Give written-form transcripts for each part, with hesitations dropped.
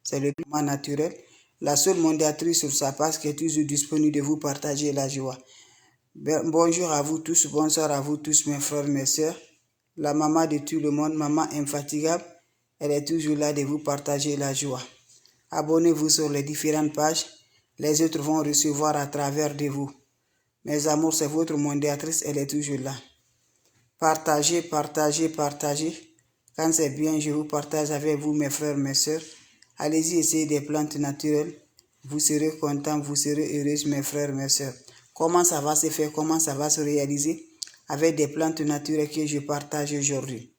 c'est le piment naturel. La seule mondiatrice sur sa page qui est toujours disponible de vous partager la joie. Bonjour à vous tous, bonsoir à vous tous mes frères, mes sœurs. La maman de tout le monde, maman infatigable, elle est toujours là de vous partager la joie. Abonnez-vous sur les différentes pages, les autres vont recevoir à travers de vous. Mes amours, c'est votre mondiatrice, elle est toujours là. Partagez, partagez, partagez. Quand c'est bien, je vous partage avec vous mes frères, mes sœurs. Allez-y, essayez des plantes naturelles. Vous serez contents, vous serez heureux, mes frères, mes sœurs. Comment ça va se faire, comment ça va se réaliser avec des plantes naturelles que je partage aujourd'hui.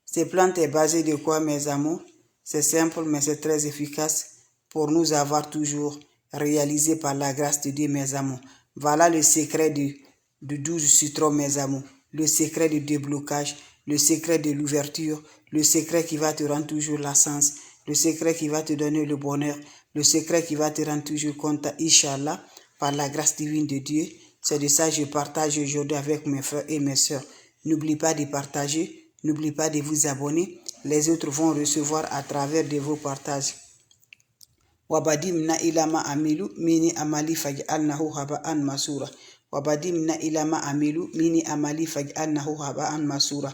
Ces plantes est basée de quoi, mes amours? C'est simple, mais c'est très efficace pour nous avoir toujours réalisé par la grâce de Dieu, mes amours. Voilà le secret du 12 citron, mes amours. Le secret du déblocage, le secret de l'ouverture, le secret qui va te rendre toujours la sens, le secret qui va te donner le bonheur, le secret qui va te rendre toujours content, Inch'Allah, par la grâce divine de Dieu. C'est de ça que je partage aujourd'hui avec mes frères et mes sœurs. N'oublie pas de partager, n'oublie pas de vous abonner. Les autres vont recevoir à travers de vos partages. Wabadimna ilama amilu mini amali faj'alnahu haba'an masura. Wabadimna ilama amilu mini amali faj'alnahu haba'an masura.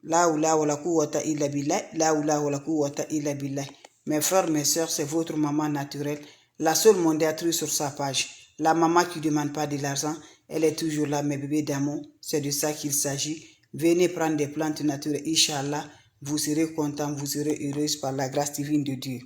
La oula wa la quwwata illa billah, la oula wa la quwwata illa billah. Mes frères, mes sœurs, c'est votre maman naturelle, la seule mondiatrice sur sa page. La maman qui ne demande pas de l'argent, elle est toujours là, mes bébés d'amour. C'est de ça qu'il s'agit. Venez prendre des plantes naturelles, Inch'Allah. Vous serez contents, vous serez heureux par la grâce divine de Dieu.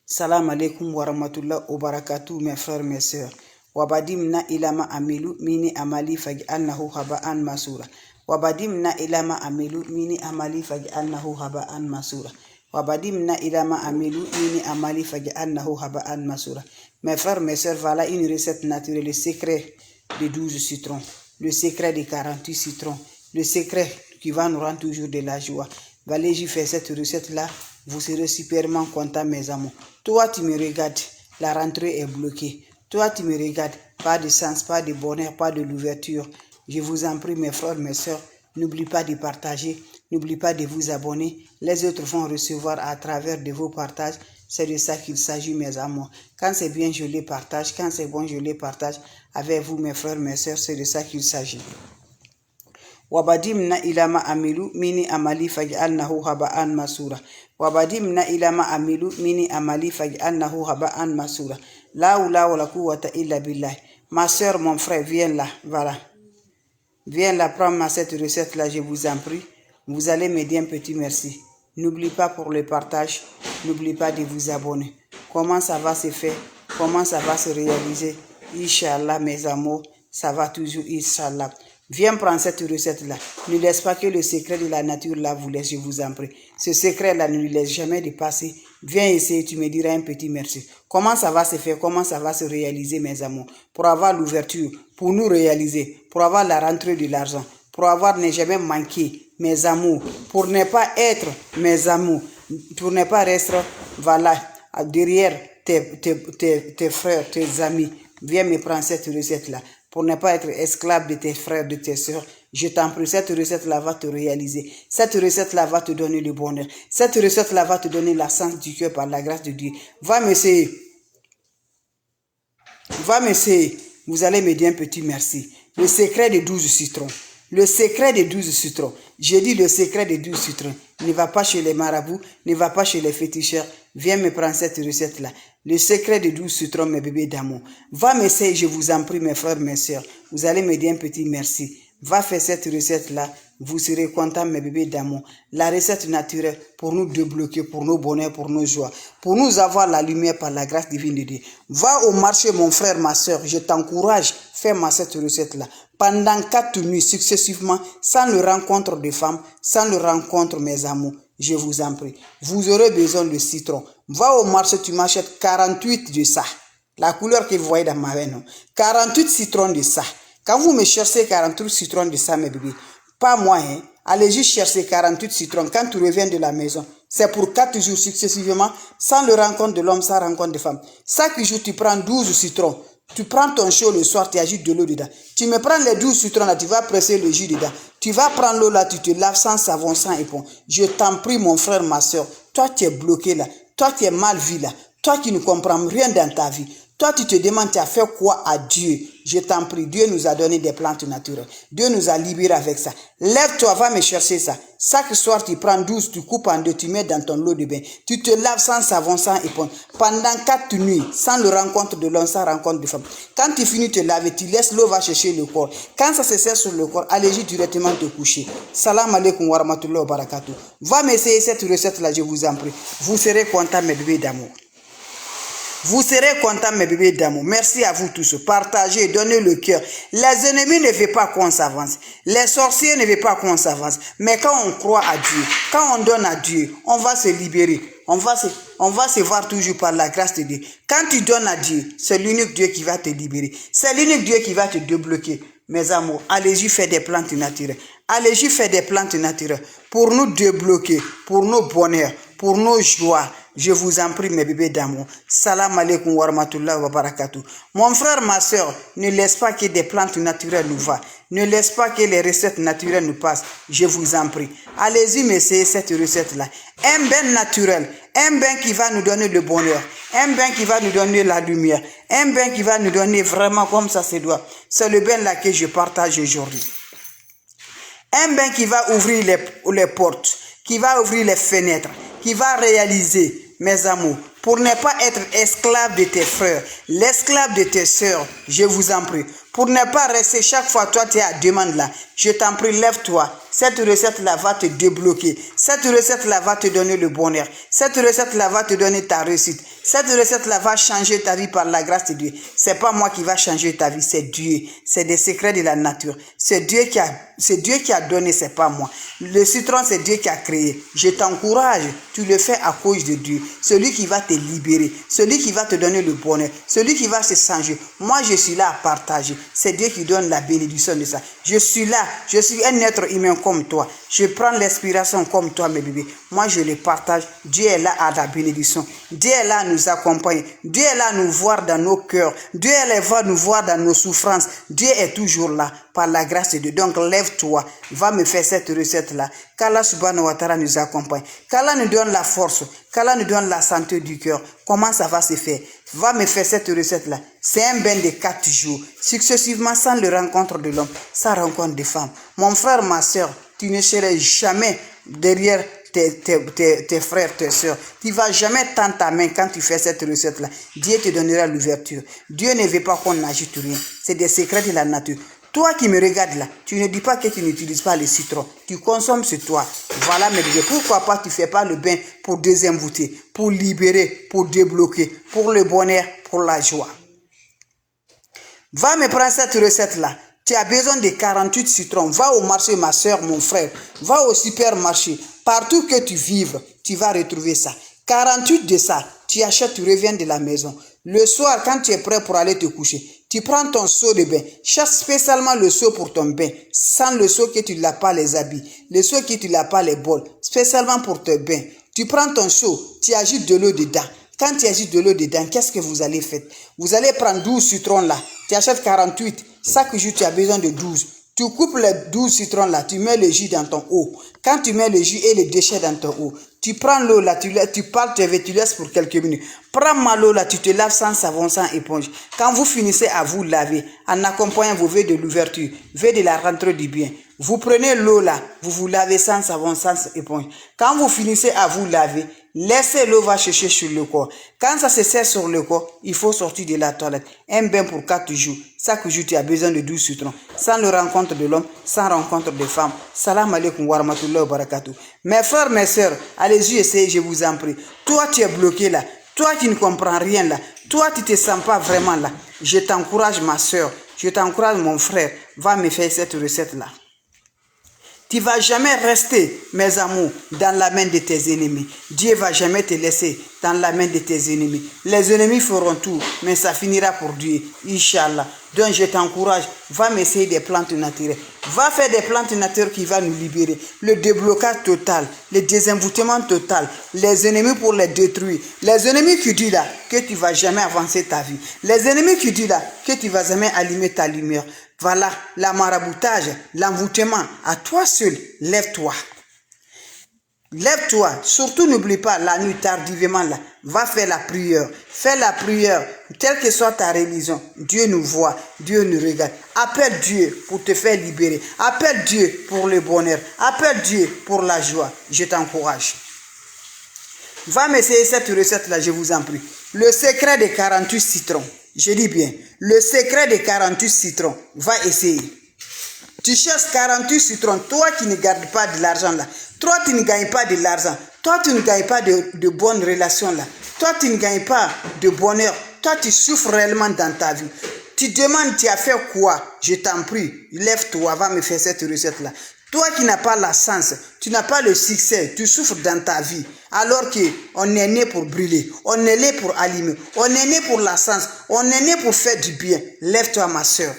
Salam alaikum wa rahmatullah wa barakatuh, mes frères, mes sœurs. Wabadimna ilama amilu mini amali faj'alnahu haba'an masura. Wabadimna ilama amilu mini amali faj'alnahu haba'an masura. Wabadimna ilama amilu mini amali faj'alnahu haba'an masura. Mes frères, mes sœurs, voilà une recette naturelle, le secret de 12 citrons, le secret de 48 citrons, le secret qui va nous rendre toujours de la joie. Allez-y faire cette recette-là, vous serez superment contents, mes amours. Toi, tu me regardes, la rentrée est bloquée. Toi, tu me regardes, pas de sens, pas de bonheur, pas de l'ouverture. Je vous en prie, mes frères, mes sœurs, n'oubliez pas de partager, n'oubliez pas de vous abonner. Les autres vont recevoir à travers de vos partages. C'est de ça qu'il s'agit, mes amours. Quand c'est bien, je les partage. Quand c'est bon, je les partage avec vous, mes frères, mes sœurs. C'est de ça qu'il s'agit. Wabadimna ilama amilu mini amali faj'alnahu haba'an masura. Wabadimna ilama amilu mini amali faj'alnahu haba'an masura. La oula wa la quwwata illa billah. Ma sœur, mon frère, viens là, voilà. Viens là, prends cette recette-là, je vous en prie. Vous allez m'aider un petit merci. N'oublie pas pour le partage, n'oublie pas de vous abonner. Comment ça va se faire? Comment ça va se réaliser? Inch'Allah, mes amours, ça va toujours, Inch'Allah. Viens prendre cette recette-là. Ne laisse pas que le secret de la nature là vous laisse, je vous en prie. Ce secret-là ne lui laisse jamais dépasser. Viens essayer, tu me diras un petit merci. Comment ça va se faire? Comment ça va se réaliser, mes amours? Pour avoir l'ouverture, pour nous réaliser, pour avoir la rentrée de l'argent, pour avoir ne jamais manquer, mes amours, pour ne pas être, mes amours, pour ne pas rester, voilà, derrière tes frères, tes amis. Viens me prendre cette recette-là. Pour ne pas être esclave de tes frères, de tes soeurs, je t'en prie, cette recette-là va te réaliser. Cette recette-là va te donner le bonheur. Cette recette-là va te donner la sens du cœur par la grâce de Dieu. Va m'essayer. Va m'essayer. Vous allez me dire un petit merci. Le secret des 12 citrons. Le secret des 12 citrons. J'ai dit le secret des 12 citrons. Ne va pas chez les marabouts, ne va pas chez les féticheurs. Viens me prendre cette recette-là. Le secret des 12 citrons, mes bébés d'amour. Va m'essayer, je vous en prie, mes frères, mes sœurs. Vous allez me dire un petit merci. Va faire cette recette-là. Vous serez contents, mes bébés d'amour. La recette naturelle pour nous débloquer, pour nos bonheurs, pour nos joies. Pour nous avoir la lumière par la grâce divine de Dieu. Va au marché, mon frère, ma sœur. Je t'encourage. Fais-moi cette recette-là. Pendant 4 nuits successivement, sans le rencontre de femmes, sans le rencontre, mes amours. Je vous en prie. Vous aurez besoin de citron. Va au marché, tu m'achètes 48 de ça. La couleur que vous voyez dans ma veine. 48 citrons de ça. Quand vous me cherchez 48 citrons de ça, mes bébés, pas moi, hein. Allez juste chercher 48 citrons. Quand tu reviens de la maison, c'est pour 4 jours successivement, sans le rencontre de l'homme, sans rencontre de femme. Chaque jour, tu prends 12 citrons. Tu prends ton chaud le soir, tu ajoutes de l'eau dedans. Tu me prends les 12 citrons là, tu vas presser le jus dedans. Tu vas prendre l'eau là, tu te laves sans savon, sans éponge. Je t'en prie, mon frère, ma soeur. Toi, tu es bloqué là. Toi, tu es mal vu là. Toi qui ne comprends rien dans ta vie. Toi, tu te demandes, tu as fait quoi à Dieu? Je t'en prie, Dieu nous a donné des plantes naturelles. Dieu nous a libérés avec ça. Lève-toi, va me chercher ça. Chaque soir, tu prends 12, tu coupes en deux, tu mets dans ton lot de bain. Tu te laves sans savon, sans éponge. Pendant 4 nuits, sans le rencontre de l'homme, sans rencontre de femme. Quand tu finis de te laver, tu laisses l'eau, va chercher le corps. Quand ça se sert sur le corps, allez-y directement te coucher. Salam alaikum wa rahmatullahi wa barakatuh. Va m'essayer cette recette-là, je vous en prie. Vous serez contents, mes bébés d'amour. Vous serez contents, mes bébés d'amour. Merci à vous tous. Partagez, donnez le cœur. Les ennemis ne veulent pas qu'on s'avance. Les sorciers ne veulent pas qu'on s'avance. Mais quand on croit à Dieu, quand on donne à Dieu, on va se libérer. On va se voir toujours par la grâce de Dieu. Quand tu donnes à Dieu, c'est l'unique Dieu qui va te libérer. C'est l'unique Dieu qui va te débloquer. Mes amours, allez-y faire des plantes naturelles. Allez-y faire des plantes naturelles pour nous débloquer, pour nos bonheurs, pour nos joies. Je vous en prie, mes bébés d'amour. Salam alaikum wa rahmatullahi wa barakatuh. Mon frère, ma soeur, ne laisse pas que des plantes naturelles nous va. Ne laisse pas que les recettes naturelles nous passent. Je vous en prie. Allez-y, m'essayer cette recette-là. Un bain naturel. Un bain qui va nous donner le bonheur. Un bain qui va nous donner la lumière. Un bain qui va nous donner vraiment comme ça se doit. C'est le bain là que je partage aujourd'hui. Un bain qui va ouvrir les portes, qui va ouvrir les fenêtres, qui va réaliser, mes amours, pour ne pas être esclave de tes frères, l'esclave de tes sœurs, je vous en prie. Pour ne pas rester chaque fois, toi, tu es à demande là. Je t'en prie, lève-toi. Cette recette-là va te débloquer. Cette recette-là va te donner le bonheur. Cette recette-là va te donner ta réussite. Cette recette-là va changer ta vie par la grâce de Dieu. C'est pas moi qui va changer ta vie, c'est Dieu. C'est des secrets de la nature. C'est Dieu qui a donné, c'est pas moi. Le citron, c'est Dieu qui a créé. Je t'encourage. Tu le fais à cause de Dieu. Celui qui va te libérer. Celui qui va te donner le bonheur. Celui qui va se changer. Moi, je suis là à partager. C'est Dieu qui donne la bénédiction de ça. Je suis là. Je suis un être humain comme toi. Je prends l'inspiration comme toi, mes bébés. Moi, je le partage. Dieu est là à la bénédiction. Dieu est là à nous accompagner. Dieu est là à nous voir dans nos cœurs. Dieu est là à nous voir dans nos souffrances. Dieu est toujours là par la grâce de Dieu. Donc, lève-toi. Va me faire cette recette-là. Qu'Allah subhanahu wa ta'ala nous accompagne. Qu'Allah nous donne la force. Qu'Allah nous donne la santé du cœur. Comment ça va se faire? Va me faire cette recette-là. C'est un bain de 4 jours. Successivement, sans le rencontre de l'homme, sans rencontre de femme. Mon frère, ma soeur, tu ne seras jamais derrière tes frères, tes soeurs. Tu ne vas jamais tendre ta main quand tu fais cette recette-là. Dieu te donnera l'ouverture. Dieu ne veut pas qu'on n'ajoute rien. C'est des secrets de la nature. Toi qui me regardes là, tu ne dis pas que tu n'utilises pas le citron. Tu consommes sur toi. Voilà, mes bébés. Pourquoi pas tu ne fais pas le bain pour désemboûter, pour libérer, pour débloquer, pour le bonheur, pour la joie. Va me prendre cette recette-là. Tu as besoin de 48 citrons. Va au marché, ma soeur, mon frère. Va au supermarché. Partout que tu vives, tu vas retrouver ça. 48 de ça, tu achètes, tu reviens de la maison. Le soir, quand tu es prêt pour aller te coucher, tu prends ton seau de bain. Chasse spécialement le seau pour ton bain. Sans le seau que tu ne l'as pas les habits. Le seau que tu ne l'as pas les bols. Spécialement pour te bain. Tu prends ton seau, tu ajoutes de l'eau dedans. Quand tu ajoutes de l'eau dedans, qu'est-ce que vous allez faire? Vous allez prendre 12 citrons là. Tu achètes 48. Chaque jour, tu as besoin de 12. Tu coupes les 12 citrons là, tu mets le jus dans ton eau. Quand tu mets le jus et les déchets dans ton eau, tu prends l'eau là, tu parles, tu laisses pour quelques minutes. Prends ma l'eau là, tu te laves sans savon, sans éponge. Quand vous finissez à vous laver, en accompagnant vos vœux de l'ouverture, vœux de la rentrée du bien, vous prenez l'eau là, vous vous lavez sans savon, sans éponge. Quand vous finissez à vous laver, laissez l'eau va chercher sur le corps. Quand ça se sert sur le corps, il faut sortir de la toilette. Un bain pour 4 jours. Chaque jour, tu as besoin de 12 citrons. Sans le rencontre de l'homme, sans rencontre de femme. Salam alaikum wa rahmatullahi wa barakatuh. Mes frères, mes sœurs, allez-y, essayez, je vous en prie. Toi, tu es bloqué là. Toi, tu ne comprends rien là. Toi, tu ne te sens pas vraiment là. Je t'encourage, ma sœur. Je t'encourage, mon frère. Va me faire cette recette là. Tu ne vas jamais rester, mes amours, dans la main de tes ennemis. Dieu ne va jamais te laisser dans la main de tes ennemis. Les ennemis feront tout, mais ça finira pour Dieu, Inch'Allah. Donc je t'encourage, va m'essayer des plantes naturelles. Va faire des plantes naturelles qui vont nous libérer. Le déblocage total, le désenvoûtement total, les ennemis pour les détruire. Les ennemis qui disent là que tu ne vas jamais avancer ta vie. Les ennemis qui disent là que tu ne vas jamais allumer ta lumière. Voilà, la maraboutage, l'envoûtement, à toi seul, lève-toi. Lève-toi, surtout n'oublie pas la nuit tardivement là, va faire la prière. Fais la prière, quelle que soit ta religion. Dieu nous voit, Dieu nous regarde. Appelle Dieu pour te faire libérer. Appelle Dieu pour le bonheur. Appelle Dieu pour la joie. Je t'encourage. Va m'essayer cette recette là, je vous en prie. Le secret des 48 citrons. Je dis bien, le secret des 48 citrons. Va essayer. Tu cherches 48 citrons, toi qui ne gardes pas de l'argent là. Toi, tu ne gagnes pas de l'argent. Toi, tu ne gagnes pas de bonnes relations là. Toi, tu ne gagnes pas de bonheur. Toi, tu souffres réellement dans ta vie. Tu demandes, tu as fait quoi? Je t'en prie, lève-toi, va me faire cette recette là. Toi qui n'as pas la chance, tu n'as pas le succès, tu souffres dans ta vie. Alors qu'on est né pour brûler, on est né pour allumer, on est né pour la chance, on est né pour faire du bien. Lève-toi ma soeur.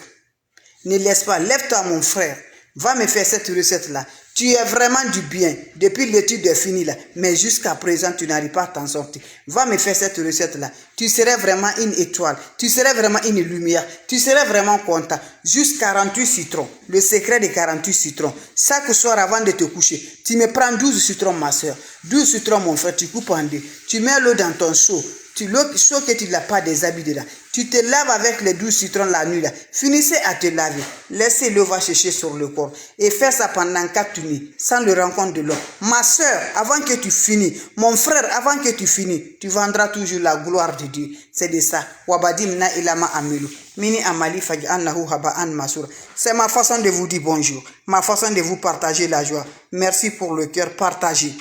Ne laisse pas, lève-toi mon frère. Va me faire cette recette-là. Tu es vraiment du bien. Depuis l'étude est finie là. Mais jusqu'à présent, tu n'arrives pas à t'en sortir. Va me faire cette recette-là. Tu serais vraiment une étoile. Tu serais vraiment une lumière. Tu serais vraiment content. Juste 48 citrons. Le secret des 48 citrons. Chaque soir avant de te coucher, tu me prends 12 citrons, ma soeur. 12 citrons, mon frère. Tu coupes en deux. Tu mets l'eau dans ton seau. L'eau que tu n'as pas des habits dedans. Tu te laves avec les 12 citrons la nuit là. Finissez à te laver. Laissez l'eau va chercher sur le corps. Et fais ça pendant 4 nuits. Sans le rencontre de l'homme. Ma soeur, avant que tu finis. Mon frère, avant que tu finis. Tu vendras toujours la gloire de Dieu. C'est de ça. Wabadim na ilama amilu. Mini amali faj annahu haba an masura. C'est ma façon de vous dire bonjour. Ma façon de vous partager la joie. Merci pour le cœur partagé.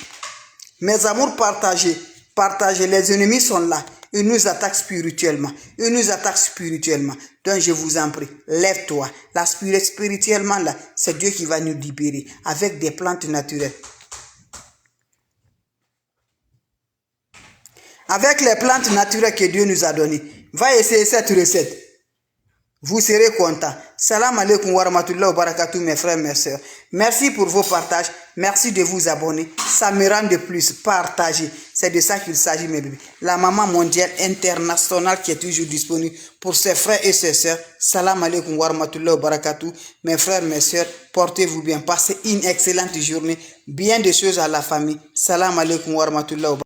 Mes amours partagés. Partagez, les ennemis sont là. Ils nous attaquent spirituellement. Ils nous attaquent spirituellement. Donc je vous en prie, lève-toi. La spirituellement là, c'est Dieu qui va nous libérer avec des plantes naturelles. Avec les plantes naturelles que Dieu nous a données. Va essayer cette recette. Vous serez content. Salam alaikum wa rahmatullahi wa barakatuh, mes frères, mes sœurs. Merci pour vos partages. Merci de vous abonner. Ça me rend de plus. Partagez. C'est de ça qu'il s'agit, mes bébés. La maman mondiale internationale qui est toujours disponible pour ses frères et ses sœurs. Salam alaikum wa rahmatullahi wa barakatuh. Mes frères, mes sœurs, portez-vous bien. Passez une excellente journée. Bien de choses à la famille. Salam alaikum wa rahmatullahi wa barakatuh.